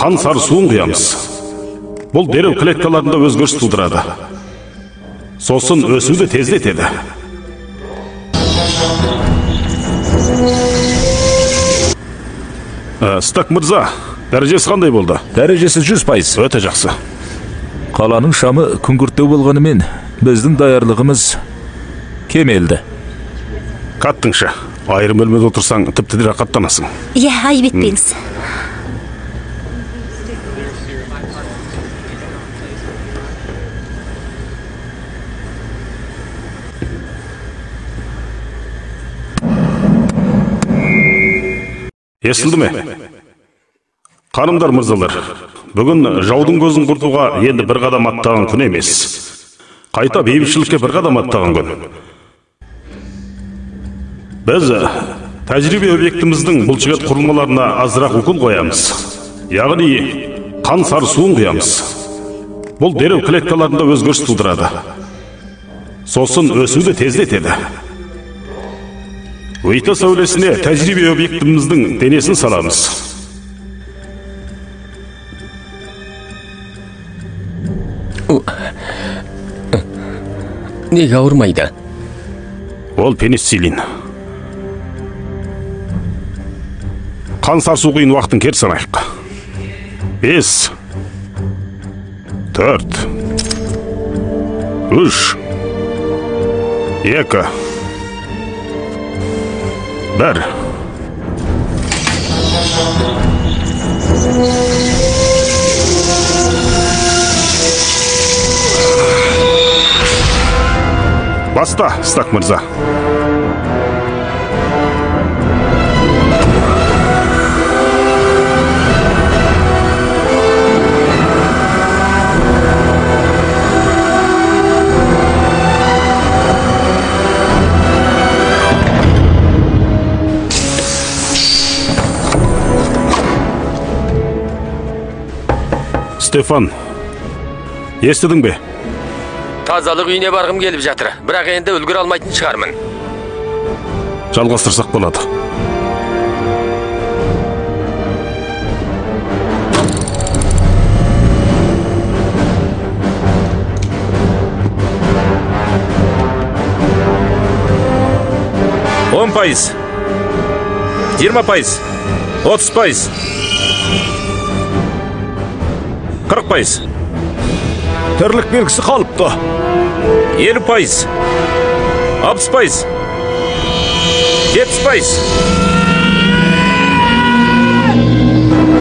қан сарысуын құямыз. Бұл дереу клеткаларында өзгеріс тудырады. Сосын өсуді тездетеді. Стак мырза, дәрежесі қандай болды? Дәрежесі 100%. Өте жақсы. Қаланың шамы күңгірттеу болғанымен, біздің даярлығымыз кемелді. Каттыңшы, айрым бөлмеде отырсаң, тіпті де рақаттанасың. Иә, айып етпеңіз. Естілді ме? Қанымдар мырзалар, бүгін жаудың көзін құртуға енді бір қадам аттаған күн емес. Қайта бейбітшілікке бір қадам аттаған күн. Біз тәжірибе объектіміздің бұлшықет құрылмаларына азырақ укол қоямыз. Яғни қан сарысуын құямыз. Бұл дереу клеткаларында өзгеріс тудырады. Сосын өсуді тездетеді. Өйті сәулесіне тәжірибе объектіміздің денесін саламыз. Неге ауырмайды? Ол пенициллин. Қан сарысу құйын уақытын кер санайық. 5, 4, 3, 2, 1. Баста, Стак мырза. Стефан, естідің бе? Тазалық үйіне барғым келіп жатыр. Бірақ енді үлгір алмайтын шығармын. Жалғастырсақ болады. Он пайыз, 20%, 30%, 40%. Тірлік белгісі қалыпты. 50%, 60%, 70%.